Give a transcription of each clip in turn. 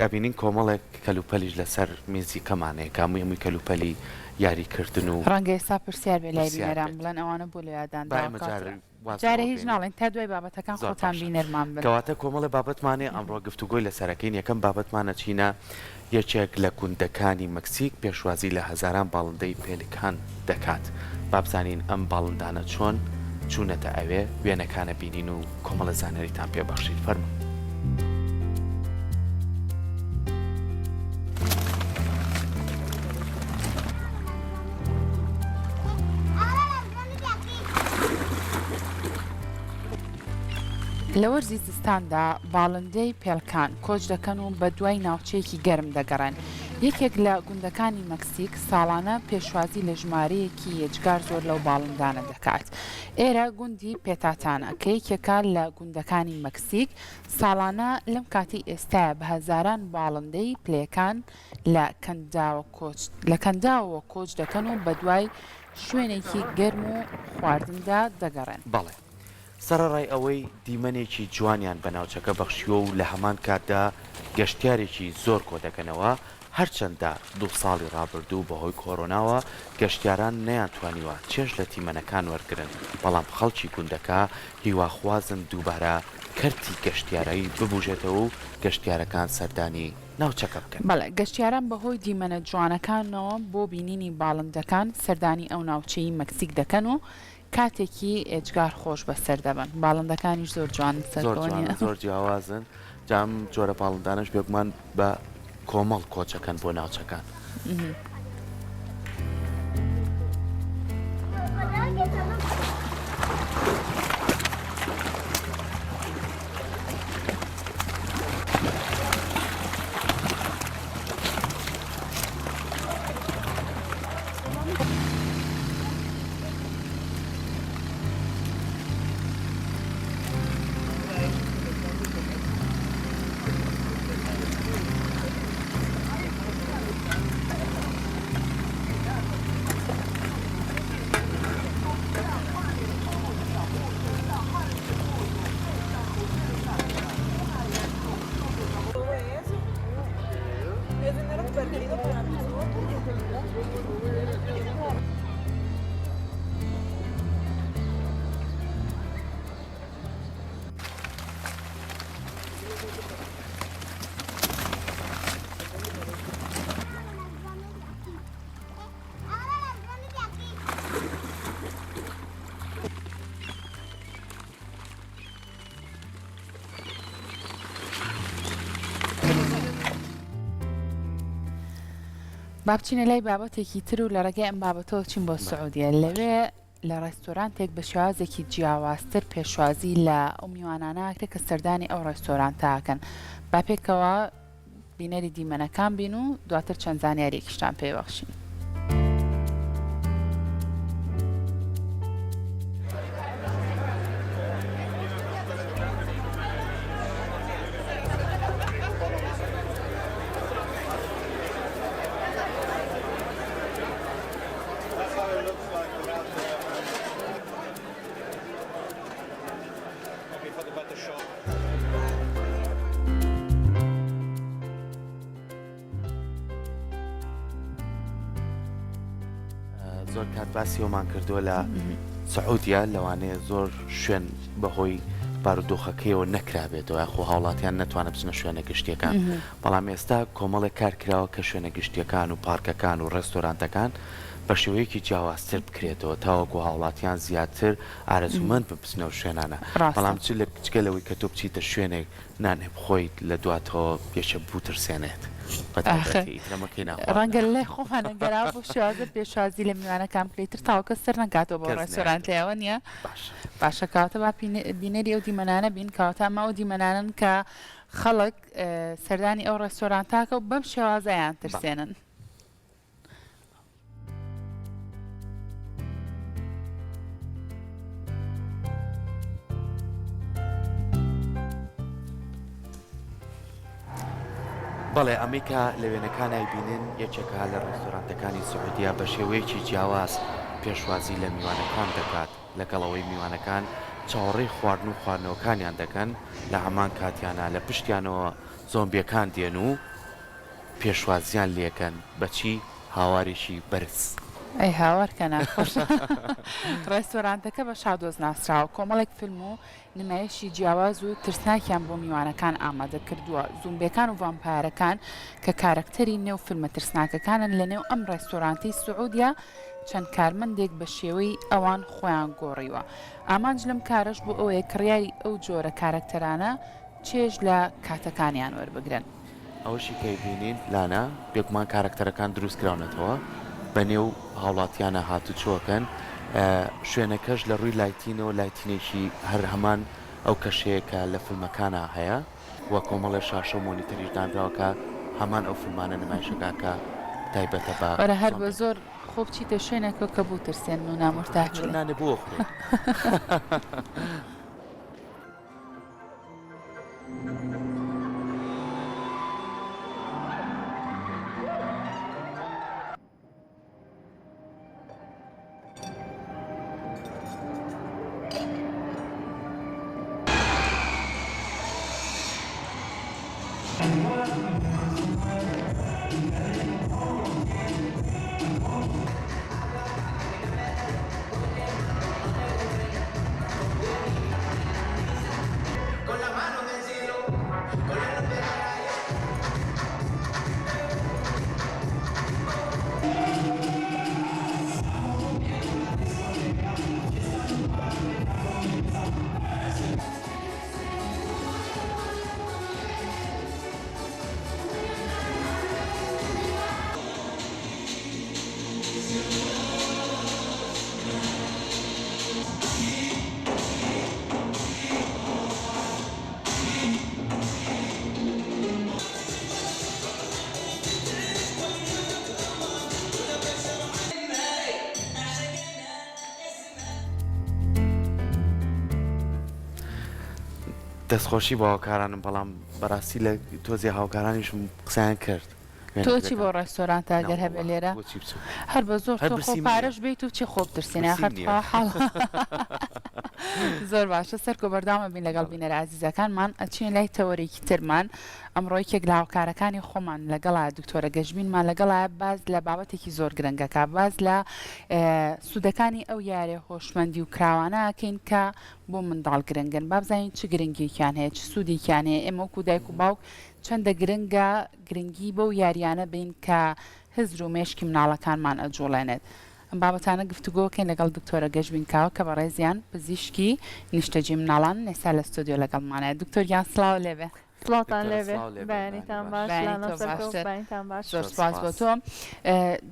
ئەبینین کۆمەڵێک کەلوپەلیش لەسەر میزی کەمانەیە کامی کەلوپەلی یاریکردن و ڕەنگە ئێستا پرسیار بێ لای بینەران بڵێن ئەوانە بۆ لێیادانجارە هیچ ناڵێن تا دوای بابەتەکان خۆتان بینەرمان بن کەواتە کۆمەڵە بابەتمانێ ئەمڕۆ گفتوگۆی لەسەرەکەین یەکەم بابەتمانە چینە یەکێک لە کوندەکانی مەکسیک پێشوازی لە هەزاران باڵندەی پێلکان دەکات بابزانین ئەم باڵندانە چۆن چوونەتە ئەوێ وێنەکانە بینین و کۆمەڵە زانەریتان پێبەخشید فەرمو لە وەرزی زستاندا باڵندەی پێلکان کۆچ دەکەن و بە دوای ناوچەیەکی گەرم دەگەڕێن یەکێک لە گوندەکانی مەکسیک ساڵانە پێشوازی لە ژمارەیەکی یەجگار زۆر لەو باڵندانە دەکات ئێرە گوندی پێتاتانە کە یەکێکە لە گوندەکانی مەکسیک ساڵانە لەم کاتی ئێستاە بە هەزاران باڵندەی پلەکان لە کەنداوە کۆچ دەکەن و بە دوای شوێنێکی گەرم و خواردندا دەگەڕێن بەڵێ سەرڕای ئەوەی دیمەنێکی جوانیان بە ناوچەکە بەخشیوە و لە هەمان کاتدا گەشتیارێکی زۆر کۆ دەکەنەوە هەرچەندە دوو ساڵی ڕابردوو بەهۆی کۆرۆناوە گەشتیاران نەیانتوانیوە چێژ لە تیمەنەکان وەرگرن بەڵام خەڵکی گوندەکە هیواخوازن دووبارە کەرتی گەشتیارایی ببوژێتەوە و گەشتیارەکان سەردانی ناوچەکە بکەن بەڵێ گەشتیاران بەهۆی دیمەنە جوانەکانەوە بۆ بینینی باڵندەکان سەردانی ئەو ناوچەی مەکسیک دەکەن و کاتێکی ئێجگار خۆش بەسەر دەبن باڵندەکانیش زۆر جوان زۆر جیاوازن جام جۆرە باڵندانش بێگومان بە کۆمەڵ کۆچەکەن بۆ ناوچەکان با بچینە لای بابەتێکی تر و لە ڕێگەی ئەم بابەتەوە چین بۆ سعودیە لەوێ لە ڕێستۆرانتێک بە شێوازێکی جیاوازتر پێشوازی لە ئەو میوانانە ئاکرێت کە سەردانی ئەو ڕێستۆرانتاکەن با پێکەوە بینەری دیمەنەکان بین و دواتر چەند زانیاریەکیشتان پێبەخشین زۆر کات باسی ئەومان کردووە لە سعودیا لەوانەیە زۆر شوێن بەهۆی بارودۆخەکەیەوە نەکرابێتەوە خۆ هاوڵاتیان نەتوانە بچنە شوێنە گشتیەکان بەڵام ئێستا کۆمەڵێک کارکراوە کە شوێنە گشتیەکان و پارکەکان و ڕێستۆرانتەکان بە شێوەیەکی جیاوازتر بکرێتەوە تاوەکو هاوڵاتیان زیاتر ئارەزومەند ببچنەوە شوێنانە بەڵام چ لە کچکەلەوەی کە تۆ بچیتە شوێنێک نانێ بخۆیت لە دواتەوە پێشە بوترسێنێت ڕەنگە لای خۆمانەگەرا بۆ شازە پێشوازی لە میوانەکان پێتر تاوکە سەر نەکاتەوە بۆ ڕێستۆرانت لەوە نییە باشە کاتە با بینەری ئەو دیمەنانە بین کاواتە ئەمە ئەو دیمەنانن کە خەڵک سەردانی ئەو ڕێستۆرانتاکە و بەم شێوازەیان ترسێنن بەڵێ ئەمریکا لە وێنەکانای بینن یەکێکە لە ڕێستۆرانتەکانی سعودیا بە شێوەیەکی جیاواز پێشوازی لە میوانەکان دەکات لەگەڵەوەی میوانەکان چاوەڕێی خواردن و خواردنەوەکانیان دەکەن لە هەمان کاتیانە لە پشتیانەوە زۆمبیەکان دێن و پێشوازیان لێکەن بەچی هاوارێکی بەرز. ئەی هاوارکە ناخۆش. ڕێستۆرانتەکە بە شادۆز ناسراوە کۆمەڵێک فیلم و نمایشی جیاواز و ترسناکیان بۆ میوانەکان ئامادە کردووە. زومبیەکان و ڤامپایرەکان کە کارکتەری نێو فیلمە ترسناکەکانن لە نێو ئەم ڕێستۆرانتی سعودیا چەند کارمەندێک بە شێوەی ئەوان خۆیان گۆڕیوە. ئامانج لەم کارش بۆ ئەوەیە کڕیاری ئەو جۆرە کارکتەرانە چێژ لە کاتەکانیان وەربگرن. ئەوشی کەیبینین لانا بێگومان کارکتەرەکان دروست کراونەتەوە بە نێو هاوڵاتیانە هاتوچۆکەن شوێنەکەش لە ڕووی لایتینەوە لایتینێکی هەر هەمان ئەو کەشەیەکە لە فیلمەکانە هەیە وە کۆمەڵە شاشە مۆنیتەریش دانراوەکە هەمان ئەو فیلمانە نمایشەکە تایبەتە بە وەرە هەر بە زۆر خۆ بچیتە شوێنێکەوە کە بوو ترسێن و نامۆرتاح نانە بۆ خوێ. دەستخۆشی بە هاوکارانم بەڵام بەڕاستی لە تۆزی هاوکارانیشم قسەیان کرد. تۆچی بۆ ڕێستۆرانتە ئەگەر هەبێ لێرە هەر بە زۆر تۆ خۆ پارەش بیت و چی خۆب ترسێنە حاڵ زۆر باشە سەرکۆ بەردامە بین لەگەڵ بینەرە عزیزەکانمان ئەچین لای تەوەرێکی ترمان ئەمڕۆی کێک لە هاوکارەکانی خۆمان لەگەڵا دکتۆرە گەژبینمان لەگەڵا باز لە بابەتێکی زۆر گرنگەکە باز لە سوودەکانی ئەو یارێ هۆشمەندی و کراوانەکەین کە بۆ منداڵ گرنگن بابزانین چ گرنگییان هەیە چ سوودێکیان هەیە ئێمە وەکو دایک و باوک چەندە گرنگە گرنگی بەو یاریانە بین کە هزر و مێشکی مناڵەکانمان ئەجوڵێنێت. ئەم بابەتانە گفتوگۆکەین لەگەڵ دکتۆرە گەژبینکاوە کە بەڕێزیان پزیشکی نیشتەجی مناڵان نێستا لە ستۆدیۆ لەگەڵمانەیە. دکتۆریان سڵاو لێبێ. سڵاتان لێبێ بەیانیتان باش زۆر سپاس بۆ تۆ.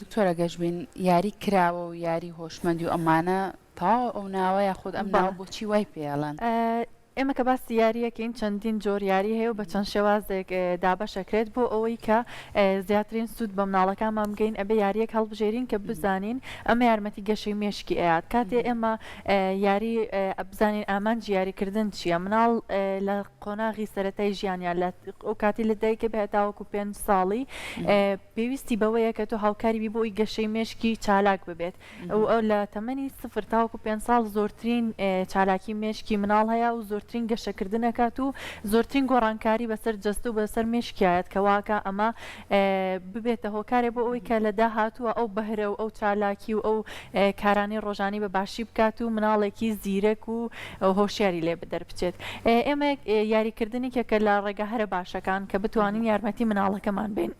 دکتۆرە گەژبین یاری کراوە و یاری هۆشمەندی و ئەمانە تاوا ئەو ناوەیە خۆت ئەم ناوە بۆچی وای پێڵەن؟ ئێمە کە باسی یاریەکەین چەندین جۆر یاری هەیە و بە چەند شێوازێک دابەشەکرێت بۆ ئەوەی کە زیاترین سوود بە مناڵەکانمان بگەین ئەبێ یاریەک هەڵبژێرین کە بزانین ئەمە یارمەتی گەشەی مێشکی ئەیات کاتێ ئێمە یاری بزانین ئامانجی یاریکردن چییە مناڵ لە قۆناغی سەرەتای ژیانیان لە ئەو کاتی لە دایکە بێت تاوەکو 5 ساڵی پێویستی بەوەیە کە تۆ هاوکاری بی بۆی گەشەی مێشکی چالاک ببێت ئەو لە تەمەنی 0 تاوەکو 5 ساڵ زۆرترین چالاکی مێشکی مناڵ هەیە و زۆرترین گەشەکردنەکات و زۆرترین گۆڕانکاری بەسەر جەست و بەسەر مێشکایەت کەواکە ئەمە ببێتە هۆکارێ بۆ ئەوی کە لە داهاتووە ئەو بەهرە و ئەو چالاکی و ئەو کارانی ڕۆژانی بە باشی بکات و مناڵێکی زیرەک و هۆشیاری لێ بدەربچێت. ئێمە یاریکردنی کێکە لە ڕێگە هەرە باشەکان کە بتوانین یارمەتی مناڵەکەمان بین.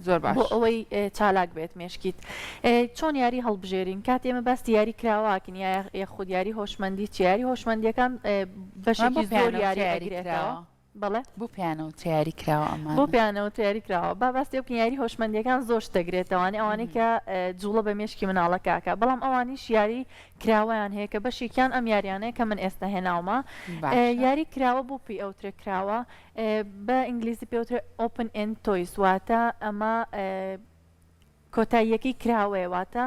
زۆر باش بۆ ئەوەی چالاک بێت مێشکیت چۆن یاری هەڵبژێرین کات ئێمە باسی یاری کراواکن یا خود یاری هۆشمەندی چیاری هۆشمەندیەکان بەشێکی زۆر یاری ئەگرێتەوە بەڵێ بۆ پیانەوە تیاری کراوە ئەمان بۆ پیانەوە تیاری کراوە با باسی بکەین یاری هۆشمەندیەکان زۆر شتەگرێتەوەوانێ ئەوانەی کە جوڵە بە مێشکی مناڵە کاکە بەڵام ئەوانیش یاری کراوەیان هەیە کە بەشێکیان ئەم یاریانەیە کە من ئێستا هێناومە یاری کراوە بۆ پێی ئەوترێ کراوە بە ئینگلیزی پێوترێ ئۆپن ئند تۆیس واتە ئەمە کۆتاییەکەی کراوەیەواتە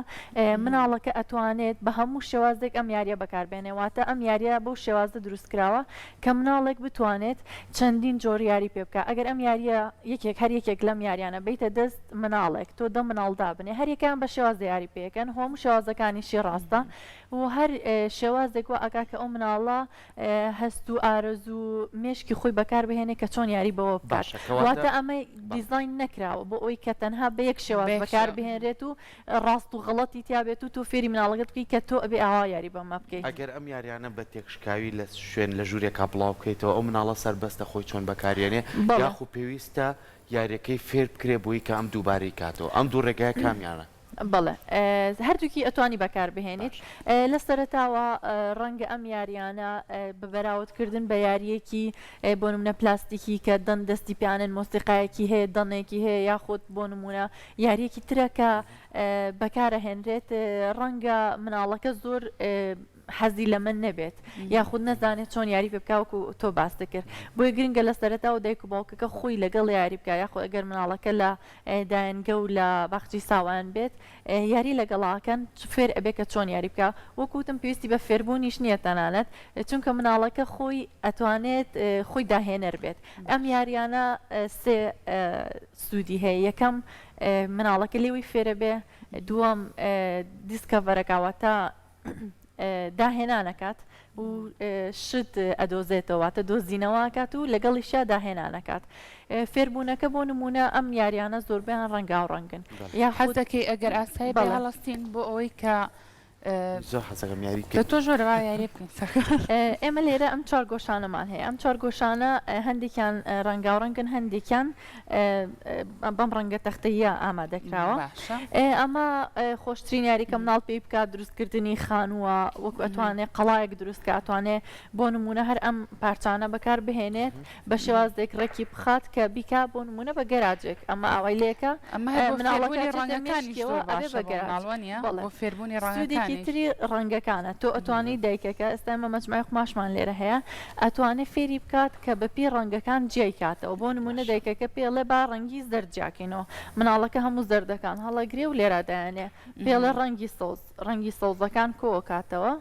مناڵەکە ئەتوانێت بە هەموو شێوازێک ئەم یاریە بەکاربێنێواتە ئەم یاریە بەو شێوازە دروستکراوە کە مناڵێک بتوانێت چەندین جۆر یاری پێ بکە ئەگەر ئەم یاریە یەکێک هەر یەکێک لەم یاریانە بیتە دەست مناڵێک تۆ دە مناڵدا بنێ هەریەکان بە شێواز یاری پێەکەن هەموو شێوازەکانیشی ڕاستە و هەر شێوازێک وە ئەگا کە ئەو مناڵە هەست و ئارەزوو مێشکی خۆی بەکاربهێنێ کە چۆن یاری بەوە بکات واتە ئەمە دیزاین نەکراوە بۆ ئەوی کە تەنها بە یەک شێواز بەکاربهێنرێت و ڕاست و غەڵەتی تیابێت و تۆ فێری مناڵەکەت بکەی کە تۆ ئەبێ ئاوا یاری بەمە بکەیت ئەگەر ئەم یاریانە بە تێکشکاوی لە شوێن لە ژوورێکا بڵاو بکەیتەوە ئەو مناڵە سەربەستە خۆی چۆن بەکارێنێ یاخو پێویستە یاریەکەی فێر بکرێ بۆی کە ئەم دووبارەی کاتەوە ئەم دوو ڕێگای کامیانە بەڵێ هەردووکی ئەتوانی بەکاربهێنیت لە سەرەتاوە ڕەنگە ئەم یاریانە بەراوردکردن بە یاریەکی بۆ نمونە پلاستیکی کە دەن دەستی پیانن مۆسیقایەکی هەیە دەنێکی هەیە یاخود بۆ نمونە یاریەکی ترەکە بەکارەهێنرێت ڕەنگە مناڵەکە زۆر حەزی لە من نەبێت یاخود نەزانێت چۆن یاری پێ بکاوکو تۆ باستە کرد بۆی گرنگە لە سەرەتا و دایک و باوکەکە خۆی لەگەڵ یاری بکە یاخود ئەگەر مناڵەکە لە دایانگە و لە باخچی ساوان بێت یاری لەگەڵاکەن فێر ئەبێ کە چۆن یاری بکە وەکوتم پێویستی بە فێربوونیش نییە تەنانەت چونکە مناڵەکە خۆی ئەتوانێت خۆی داهێنەر بێت ئەم یاریانە سێ سوودی هەیە یەکەم مناڵەکە لێوی فێرە بێ دووەم دیسکەڤەرەکەواتە داهێنانەکات و شت ئەدۆزێتەوەواتە دۆزینەوەکات و لەگەڵیشا داهێنانەکات فێربوونەکە بۆ نمونە ئەم یاریانە زۆربیان ڕەنگاو ڕەنگن یا حەزەکەی ئەگەر ئاسایی بە هەڵەستین بۆ ئەوەی کە زۆر حەزەکەم یاری کە تۆ زۆروا یاری بکەین ئێمە لێرە ئەم چوار گۆشانەمان هەیە ئەم چوار گۆشانە هەندێکیان ڕەنگاو ڕەنگن هەندێکیان بەم ڕەنگە تەختەیە ئامادەکراوە ئەمە خۆشترین یاریکە مناڵ پێی بکات دروستکردنی خانووە وەکو ئەتوانێت قەڵایەک دروستکە ئەتوانێت بۆ نمونە هەر ئەم پارچانە بەکار بهێنێت بە شێوازێک ڕێکی بخات کە بیکا بۆ نمونە بە گەراجێک ئەمە ئەوەی لێکە مناڵەکانی ڕەنگەکانی بۆ فێربوونی ڕەنگەکانی تری ڕەنگەکانە تۆ ئەتوانی دایکەکە ئێستا ئەمە مەجموعی خماشمان لێرە هەیە ئەتوانێت فێری بکات کە بەپی ڕەنگەکان جێی کاتەوە بۆ نمونە دایکەکە پێڵێ با ڕەنگی زەرجاکەینەوە مناڵەکە هەموو زەردەکان هەڵەگرێ و لێرادایانێ پێڵێ ڕەنگی سەوزەکان کۆ کاتەوە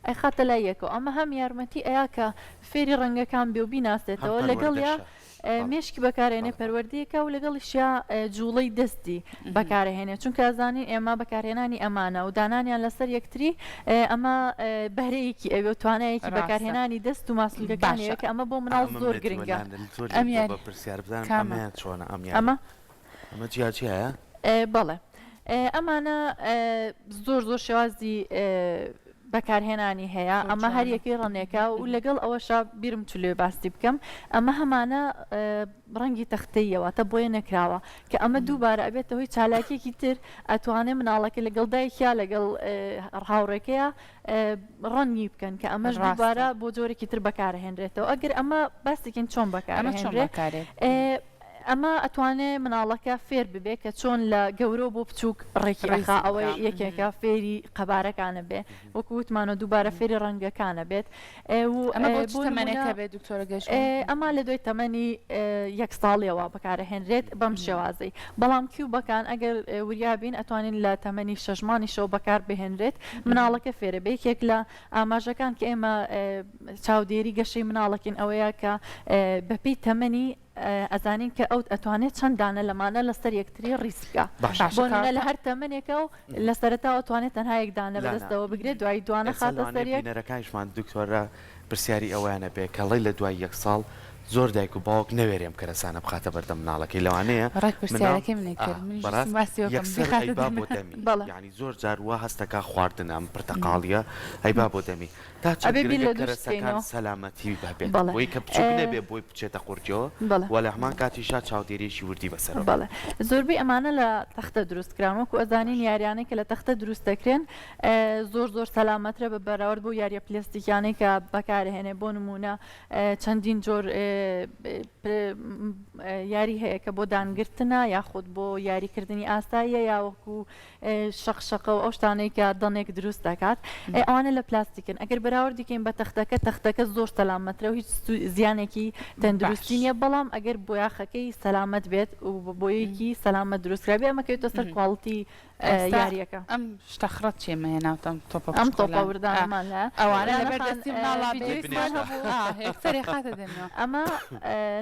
ئەی خاتە لای یەکەوە ئەمە هەم یارمەتی ئەیە کە فێری ڕەنگەکان بێ و بیناسێتەوە لەگەڵ یا مێشکی بەکارێنێ پەروەردیەکە و لەگەڵیشیا جوڵەی دەستی بەکارهێنێت چونکە ئەزانین ئێمە بەکارهێنانی ئەمانە و دانانیان لەسەر یەکتری ئەمە بەهرەیەکی ئەوێ توانایەکی بەکارهێنانی دەست و ماسلگەکانەیە کە ئەمە بۆ مناڵ زۆر گرنگە ئەمە جیاجی هەیە بەڵێ ئەمانە زۆر شێوازی بەکارهێنانی هەیە ئەمە هەر یەکەی ڕەنێکە و لەگەڵ ئەوەشا بیرم چلێ باستی بکەم ئەمە هەمانە ڕەنگی تەختەیەواتە بۆیە نەکراوە کە ئەمە دووبارە ئەبێتە هۆی چالاکێکی تر ئەتوانێت مناڵەکە لەگەڵ دایکیا لەگەڵ هاوڕێکەیە ڕەنگی بکەن کە ئەمەش دووبارە بۆ جۆرێکی تر بەکارهێنرێتەوە ئەگەر ئەمە باسێکین چۆن بەکارهێنرێت ئەمە ئەتوانێت مناڵەکە فێر ببێ کە چۆن لە گەورە بۆ بچووک ڕێکی ڕێخا ئەوەی یەکێکە فێری قەبارەکانە بێ وەکو وتمانە دووبارە فێری ڕەنگەکانە بێت ئەمە لە دوای تەمەنی یەک ساڵیەوە بەکارەهێنرێت بەم شێوازەی بەڵام کیوبەکان ئەگەر وریابین ئەتوانین لە تەمەنی شەژمانی شەو بەکار بهێنرێت مناڵەکە فێرە بێ یەکێک لە ئاماژەکان کە ئێمە چاودێری گەشەی مناڵەکەین ئەوەیە کە بەپێی تەمەنی ئەزانین کە ئەو ئەتوانێت چەندانە لەمانە لەسەر یەکتری ڕیسکە بۆنە لە هەر تەمەنێکە و لە سەرەتاوە ئەتوانێت تەنها یەکدانە بەدەستەوە بگرێت دوای دوانە خاتە سەریەک نەرەکانیشمان دکتۆرە پرسیاری ئەویانە بێ کەڵی لە دوای یەک ساڵ زۆر دایک و باوک نەوێرێم کەرەسانە بخاتە بەردەم مناڵەکەی لەوانەیە ینی زۆر جار وە هەستەکە خواردن ئەم پرتەقاڵیە ئەیبا بۆ دەمی تا کەرەسەکان سەلامەتی بەبێت بۆی کە بچوک نەبێ بۆی بچێتە قورجەوە وە لە هەمان کاتیشا چاودێریشی وردی بەسەر بەڵێ زۆربەی ئەمانە لە تەختە دروستکران وەکو ئەزانین یاریانەی کە لە تەختە دروست دەکرێن زۆر سەلامەترە بە بەراورد بۆ یاریە پلێستیکیانەی کە بەکارهێنێ بۆ نمونە چەندین جۆر یاری هەیە کە بۆ دانگرتنە یاخود بۆ یاریکردنی ئاساییە یا وەکو شەقشەقە و ئەو شتانەی کە دەنێک دروست دەکات ئەوانە لە پلاستیکن ئەگەر بەراوردیکەین بە تەختەکە زۆر سەلامەترە و هیچ زیانێکی تەندروستی نیە بەڵام ئەگەر بۆیاخەکەی سەلامەت بێت و بۆیەکی سەلامەت دروستکرابێ ئەمە کەوتە سەر کواڵتی یاریەکە ئەم شتەخڕەت چێمە هێناوتەم تۆپە ئەم تۆپە وردانەمان لە ئەوانە لەبەردەستی سەری خاتە دێنەوە ئەمە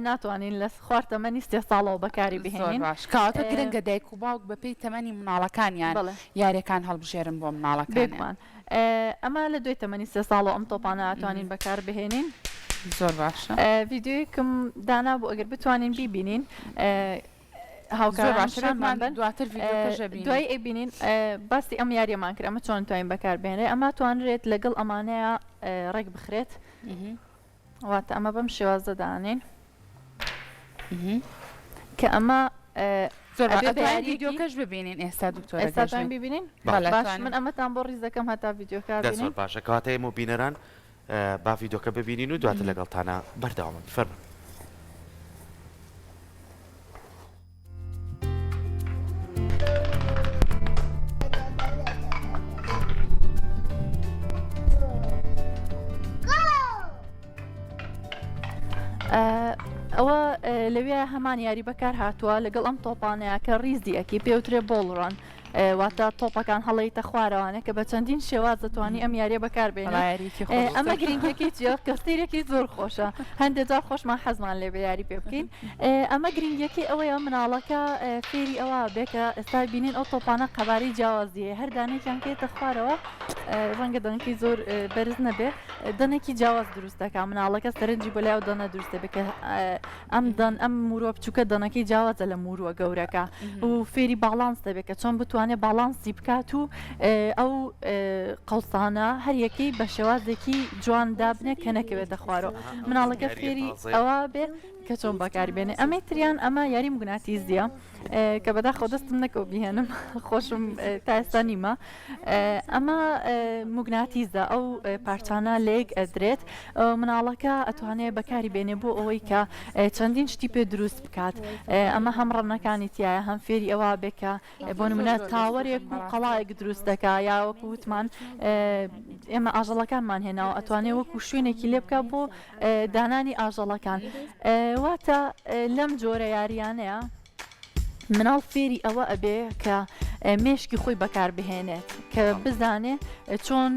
ناتوانین لە خوارد تەمەنی 3 ساڵەوە بەکاری بهێنین کاتە گرنگە دایک و باوک بەپێی تەمەنی مناڵەکانیان یاریەکان هەڵبژێرن بۆ مناڵەکان ئەمە لە دوای تەمەنی 3 ساڵەوە ئەم تۆپانە ئەتوانین بەکار بهێنین زۆر باشە ڤیددیویکم دانا بوو ئەگەر بتوانین بیبینین هاوکارمان دواتر دوای ئەبینین باسی ئەم یاریەمان کرد ئەمە چۆن توانین بەکار بهێنێ ئەمە توانرێت لەگەڵ ئەمانەیە ڕێک بخرێت واتە ئەمە بەم شێوازە دانین کە ئەمە ڤیدیۆکەش ببینین ئێستا دوکتۆر ئێستاتان ببینین باش من ئەمەتان بۆ ڕیز دەکەم هەتا ڤیدیۆکار زۆر باشە کەواتە ئێمە بینەران با ڤیدیۆکە ببینین و دواتر لەگەڵتانە بەردەوامن فەرمە ئەوە لەوێ هەمان یاری بەکار هاتووە لەگەڵ ئەم تۆپانەیە کە ڕیزی ئەکی پێوترێ بۆڵڕان واتە تۆپەکان هەڵەیتە خوارەوانە کە بە چەندین شێواز دەتوانی ئەم یاریە بەکاربێنێ ئەمە گرنگەکەی جیا کەستێرێکی زۆر خۆشە هەندێک جار خۆشمان حەزمان لێ بە یاری پێ بکەین ئەمە گرنگەکەی ئەوەیە مناڵەکە فێری ئەوە بێکە ئێستا بینین ئەو تۆپانە قەبارەی جیاوازیە هەر دانێکیان کێتە خوارەوە ڕەنگە دەنگی زۆر بەرز نەبێ دەنێکی جیاواز دروست دەکات مناڵەکە سەرنجی بەلای و دەنە دروستە بکە ئەم مورووە بچووکە دەنەکەی جیاوازە لە مورووە گەورەکە و فێری باڵانس دەبێت کە چۆن بتوانێت باڵانسی بکات و ئەو قەوسانە هەر یەکەی بە شێوازێکی جوان دابنێ کە نەکەوێتە خوارەوە مناڵەکە فێری ئەوە بێ کە چۆن بەکاری بێنێ ئەمەی تریان ئەمە یاری مگوناتیزیە کە بەداخۆ دەستم نەکەوت بهێنم خۆشم تا ئێستا نیمە ئەمە موگناتیزە ئەو پارچانە لێک ئەدرێت مناڵەکە ئەتوانێت بەکاری بێنێ بۆ ئەوەی کە چەندین شتی پێ دروست بکات ئەمە هەم ڕەنەکانی تایە هەم فێری ئەوە بێکە بۆ نمونە تاوەرێک و قەڵایەک دروست دەکا یا وەکو وتمان ئێمە ئاژەڵەکانمان هێناوە ئەتوانێت وەکو شوێنێکی لێ بکە بۆ دانانی ئاژەڵەکان واتە لەم جۆرە یاریانەیە مناڵ فێری ئەوە ئەبێ کە مێشکی خۆی بەکار بهێنێت کە بزانێ چۆن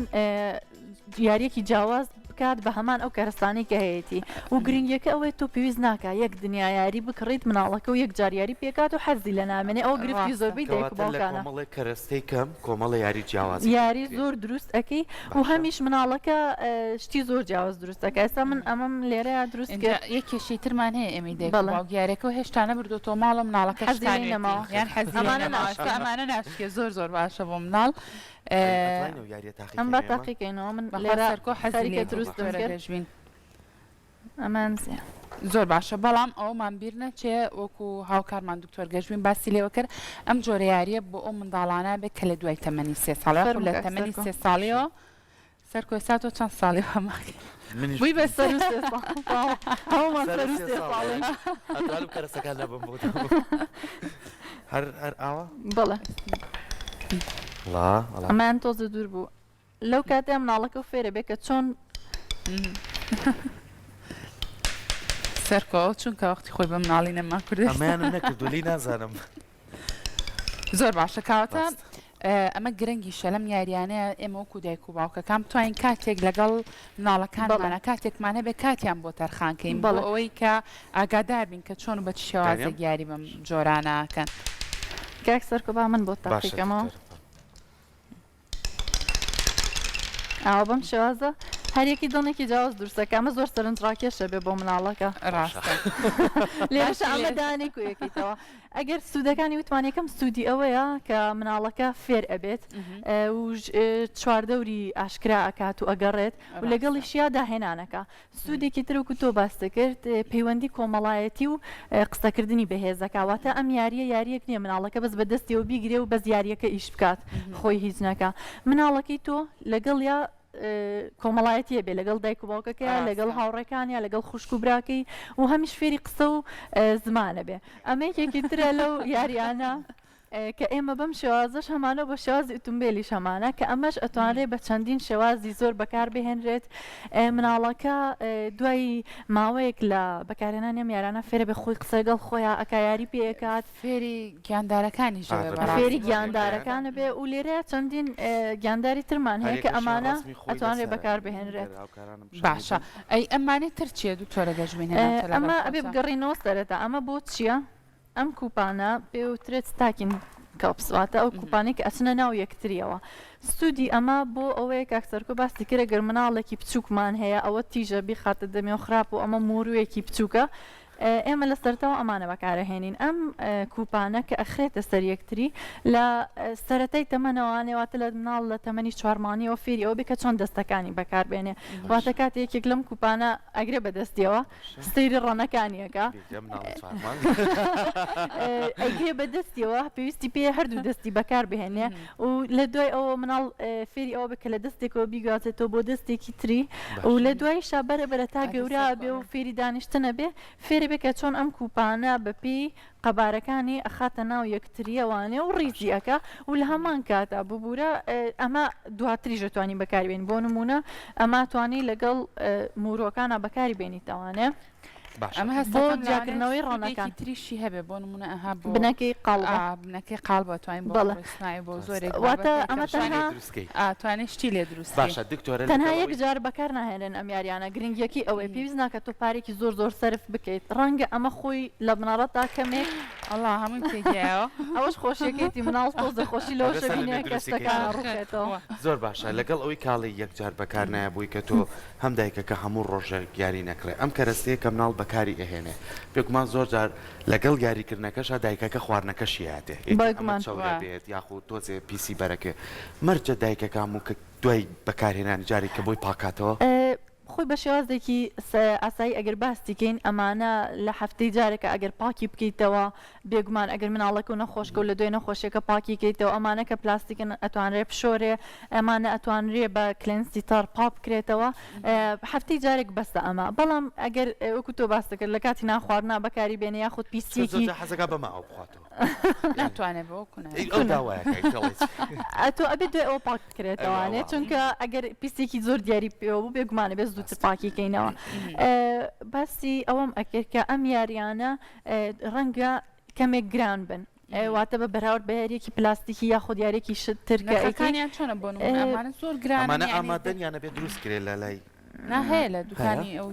یاریەکی جیاواز بکات بە هەمان ئەو کارستانی کە هەیەی و گرنگیەکە ئەوەی تۆ پێویست ناکە یەک دنیا یاری بکڕیت مناڵەکە و یەک جاریاری پێکات و حەزی لە نامێنێ ئەو گرفتی زۆربەی دایک باوکانە کەرەستەی کەم کۆمەڵە یاری جیاواز یاری زۆر دروست ئەەکەی و هەمیش مناڵەکە شتی زۆر جیاواز دروست دەکە ئێستا من ئەمەم لێرەیە دروست یەکێشی ترمان هەیە ئەمی دیارێکەوە هێشتانە بردوۆ ماڵە مناڵەکە یان ئەمانە ناشکێ زۆر زۆر باشە بۆ مناڵ ئەم با تاقیکەینەوە من لێرەکۆ حەزی دروست دەژبین ئەمان زۆر باشە بەڵام ئەومان بیر نەچێ وەکو هاوکارمان دکتۆر گەژبین باسی لێوە کرد ئەم جۆرە یاریە بۆ ئەو منداڵانە بێت کە لە دوای تەمەنی 3 ساڵە لە تەمەنی 3 ساڵیەوە سەرکۆسا تۆ چەند ساڵی هەماکە بووی بە سەر کەرەسەکان لە بم هەر ئاوە بڵێ ئەمان تۆزە دوور بوو لەو کاتێ مناڵەکە و فێرە بێ کە چۆن سەرکۆ چونکە وەختی خۆی بە مناڵی نەما کوردی ئەمەیان نەکردولی نازانم زۆر باشە کاواتە ئەمە گرنگی شەلەم یاریانەیە ئێمە وەکو دایک و باوکەکان توانین کاتێک لەگەڵ مناڵەکانمانە کاتێکمانە بێ کاتیان بۆ تەرخانکەین بۆ ئەوەی کە ئاگادار بین کە چۆن بە چ شێوازێک یاری بەم جۆرانەکەن کاک سەرکۆ با من بۆ تاقیکەمەوە ئاوا بەم شێوازە هەرێکی دڵێکی جیاواز دروستەکە ئەمە زۆر سەرنجڕاکێشە بێ بۆ مناڵەکە ڕاستە لێرەش ئەمە دانێک و یەکەیتەوە ئەگەر سوودەکانی وتوانێکم سوودی ئەوەیە کە مناڵەکە فێر ئەبێت و چواردەوری ئاشکرا ئەکات و ئەگەڕێت و لەگەڵی شیا داهێنانەکە سوودێکی ترۆکو تۆ باستە کرد پەیوەندی کۆمەڵایەتی و قسەکردنی بەهێزەکەواتە ئەم یاریە یاریەک نییە مناڵەکە بەس بەدەستیەوە بیگرێ و بەس یاریەکە ئیش بکات خۆی هیچ نەکە مناڵەکەی تۆ لەگەڵ یا کۆمەڵایەتیە بێ لەگەڵ دایک و باوکەکەیە لەگەڵ هاوڕێکانیا لەگەڵ خوشک و براکەی و هەمیش فێری قسە و زمانە بێ ئەمە یەکێکی ترە لەو یاریانە کە ئێمە بەم شێوازش هەمانە بۆ شێوازی ئۆتۆمبیلی شەمانە کە ئەمەش ئەتوانرێت بە چەندین شێوازی زۆر بەکار بهێنرێت مناڵەکە دوای ماوەیەک لە بەکارهێنان ئەم یارانە فێرە بە خۆی قسەگەڵ خۆیان ئەکا یاری پێکات فێری گیاندارەکانی فێری گیاندارەکانە بێ و لێرە چەندین گیانداری ترمان هەیە کە ئەمانە ئەتوانرێت بەکار بهێنرێت باشە ئەی ئەمانێت تر چیە دوکتۆرە گەژبین ئەمە ئەبێ بگەڕینەوە سەرەتا ئەمە بۆ چییە؟ ئەم کوپانە پێوترێت ستاکین کەپسواتە ئەو کوپانێک کە ئەچنە ناو یەکتریەوە سوودی ئەمە بۆ ئەوەیە کاکسەرکۆ باسی کرە گەر مناڵێکی بچووکمان هەیە ئەوە تیژە بیخاتە دەمێ و خراپ و ئەمە موروویەکی بچووکە ئێمە لە سەرتەوە ئەمانە بەکارەهێنین ئەم کوپانە کە ئەخرێتە سەر یەکتری لە سەرەتەی تەمەنەوانێواتە لە مناڵ لە تەمەنی چوارمانیەوە فێری ئەوە بکە چۆن دەستەکانی بەکاربێنێ واتە کاتێکێک لەم کوپانە ئەگرێ بەدەستیەوە سەیری ڕەنەکانیەکە ئەگرێ بەدەستیەوە پێویستی پێ هەردوو دەستی بەکار بهێنێ و لە دوای ئەوە مناڵ فێری ئەوە بکە لە دەستێکەوە بیگوازێتەوە بۆ دەستێکی تری و لە دوای شابەرە بەرە تا گەورە بێ و فێری دانیشتنە بێ فێری بکە چۆن ئەم کوپانە بەپی قەبارەکانی ئەخاتە ناو یەکتریەوانێ و ڕیزیەکە و لە هەمان کاتە ببوورە ئەمە دواتریش دەتوانین بەکاربێن بۆ نمونە ئەمە توانی لەگەڵ موروەکانە بەکاری بێنیتەوانێ ئەمە هەست بۆ جاکردنەوەی ڕۆنەکان تریشی هەبێ بۆ نمونە ئەها بنەکەی قاڵ بنەکەی قاڵ بەتوانین بۆ زۆرێک واتە ئەمە تەنها ئاتوانێت شتی لێ دروست باشە دکتۆرە تەنها یەک جار بەکار ناهێنن ئەم یاریانە گرنگیەکی ئەوەی پێویست ناکە تۆ پارێکی زۆر زۆر سەرف بکەیت ڕەنگە ئەمە خۆی لە بنەڕەتدا کەمێک ئەڵا هەمووی پێگیایەوە ئەوەش خۆشیەکەیتی مناڵ تۆزە خۆشی لەوە شەبینێ کەستەکان ڕوخێتەوە زۆر باشە لەگەڵ ئەوەی کاڵی یەکجار بەکار نایە بووی کە تۆ هەم دایکەکە هەموو ڕۆژە یاری نەکڕێ ئەم کەرەستەیە کە مناڵ بەکاری ئەهێنێ پێکمان زۆر جار لەگەڵ یاریکردنەکەشە دایکەکە خواردنەکەشی هاتێ بێت یاخود تۆزێ پیسی بەرەکە مەرجە دایکەکەم و کە دوای بەکارهێنانی جاری کە بۆی پاکاتەوە خۆی بە شێوازێکی ئاسایی ئەگەر باستیکەین ئەمانە لە هەفتەی جارێکە ئەگەر پاکی بکەیتەوە بێگومان ئەگەر مناڵەکە و نەخۆشکە و لە دوێ نەخۆشیەکە پاکی کەیتەوە ئەمانە کە پلاستیکن ئەتوانرێ بشۆرێ ئەمانە ئەتوانرێ بە کلێنسی تار پاپ بکرێتەوە هەفتەی جارێک بەستە ئەمە بەڵام ئەگەر وەکو تۆ باس دەکرد لە کاتی ناخواردنا بەکاری بێنێ یاخود پیسێکی حەزەکە بەمە ئەو بخاتەوە ناتوانێت بۆ تۆ ئەبێت دوێ ئەوە پاک بکرێتەوانێت چونکە ئەگەر پیسێکی زۆر دیاری پێوە بوو بێگومانە بێت زووتر پاکیکەینەوە باسی ئەوەم ئەکرد کە ئەم یاریانە ڕەنگە کەمێک گران بن واتە بە بەراورد بە یاریەکی پلاستیکی یا خودیارێکی ترکەکانیان چۆنە بۆ ئەمانە زۆر گرانە ئامادەن یانە بێت دروست کرێ لە لای هەیە لە دوکانی ئەو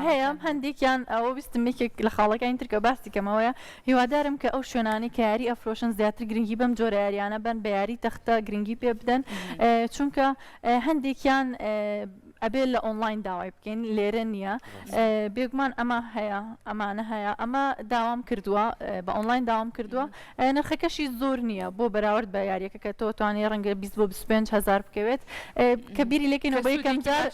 هەیە هەندێکیان ئەوە ویستمێکێک لە خاڵەکانی ترکە باسی کەمەوەیە هیوادارم کە ئەو شوێنانی کە یاری ئەفرۆشن زیاتر گرنگی بەم جۆرە یاریانە بن بە یاری تەختە گرنگی پێ بدەن چونکە هەندێکیان ئەبێت لە ئۆنلاین داوای بکەین لێرە نییە بێگومان ئەمە هەیە ئەمانە هەیە ئەمە داوام کردووە بە ئۆنلاین داوام کردووە نرخەکەشی زۆر نییە بۆ بەراورد بە یاریەکە کە تۆ توانێت ڕەنگە 20 بۆ 25,000 بکەوێت کە بیری لەکەینەوە بە یەکەم جار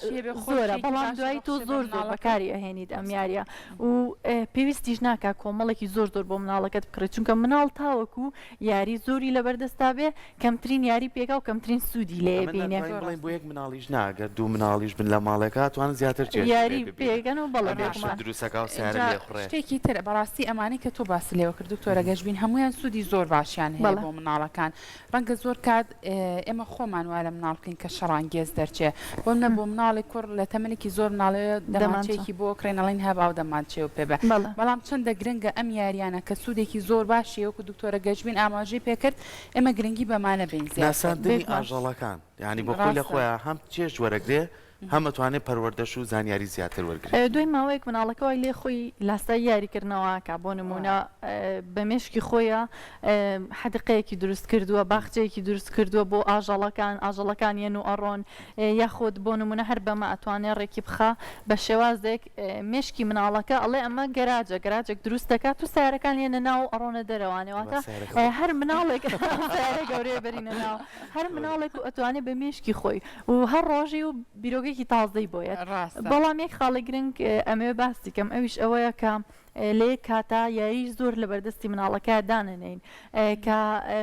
زۆرە بەڵام دوای تۆ زۆر زۆر بەکاری ئەهێنیت ئەم یاریە و پێویستیش ناکە کۆمەڵێکی زۆر زۆر بۆ مناڵەکەت بکڕێت چونکە مناڵ تاوەکو یاری زۆری لەبەردەستا بێ کەمترین یاری پێکا و کەمترین سوودی لێ بینێ بۆ یەک مناڵیش ناگەر دوو مناڵیش بن لە ماڵێکە توان زیاتر یاری پێگەن و بەڵێ دروستەکە و سیارە لێخڕێ شتێکی تر بەڕاستی ئەمانی کە تۆ باسی لێوە کرد دکتۆرە گەشبین هەمویان سوودی زۆر باشیان هەیە بۆ مناڵەکان ڕەنگە زۆر کات ئێمە خۆمان وایە لە مناڵ بکەین کە شەڕانگێز دەرچێ بۆ منە بۆ مناڵی کوڕ لە تەمەنێکی زۆر مناڵەیە دەمانچێکی بۆ کڕێنەڵین هەبا و دەمانچێ و پێ بە بەڵام چەندە گرنگە ئەم یاریانە کە سوودێکی زۆر باشی وەکو دکتۆرە گەشبین ئاماژەی پێکرد ئێمە گرنگی بەمانە بین ناساندنی ئاژەڵەکان یعنی بۆ خۆی لە خۆیان هەم چێژ وەرەگرێ هەم ئەتوانێت پەروەردەش و زانیاری زیاتر وەرگێت دوای ماوەیەک مناڵەکەەوەی لێ خۆی لاسای یاریکردنەوەکە بۆ نمونە بە مێشکی خۆیە حەدقەیەکی دروست کردووە باخچەیەکی دروست کردووە بۆ ئاژەڵەکان یەن و ئەڕۆن یاخۆت بۆ نمونە هەر بەمە ئەتوانێت ڕێکی بخە بە شێوازێک مێشکی مناڵەکە ئەڵێ ئەمە گەراجێک دروست دەکات و سیارەکان لێنە ناو ئەڕۆنە دەرەوانێواتە هەر مناڵێک گەورەیە بەرینە ناو هەر مناڵێک و ئەتوانێت بە مێشکی خۆی و هەر ڕۆژی و بیرۆگەی تازەی بۆیە بەڵام یەک خاڵی گرنگ ئەمێ باسی کەم ئەویش ئەوەیە کە لێ کاتا یاری زۆر لە بەردەستی مناڵەکە دانەنین کە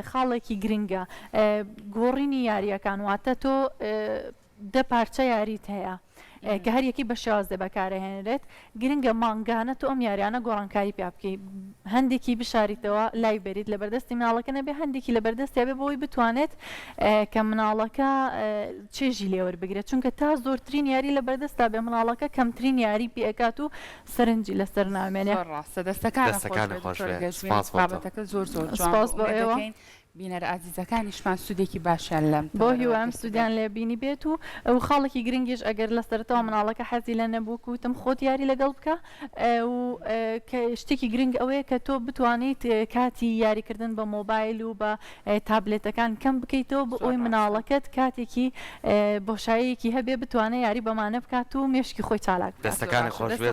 خاڵێکی گرنگە گۆڕینی یاریەکان واتە تۆ دە پارچە یاریت هەیە کە هەر یەکی بە شێوازدە بەکارەهێنرێت گرنگە مانگانە تو ئەم یاریانە گۆڕانکاری پێ بکەیت هەندێکی بشاریتەوە لای بەریت لە بەردەستی مناڵەکە نەبێ هەندێکی لە بەردەستی بێ بۆی بتوانێت کە مناڵەکە چێژی لێوەربگرێت چونکە تا زۆرترین یاری لە بەردەستا بێ مناڵەکە کەمترین یاری پێکات و سەرنجی لەسەر نامێنێ ڕاستە دەستەکان بابەتەکە زۆر زۆر سپاس بۆ ئێوە بینەر ئازیزەکانیشمان سوودێکی باشیان لەم بۆ هیوام سوودیان لێ بینی بێت و ئەو خاڵێکی گرنگیش ئەگەر لە سەرەوە مناڵەکە حەزی لە نەبوو کوتم خۆت یاری لەگەڵ بکە و کە شتێکی گرنگ ئەوەیە کە تۆ بتوانیت کاتی یاریکردن بە مۆبایل و بە تابلێتەکان کەم بکەیتەوە بۆ ئەوی مناڵەکەت کاتێکی بۆشایەکی هەبێ بتوانێت یاری بەمانە بکات و مێشکی خۆی چالاک دەستەکانی خۆش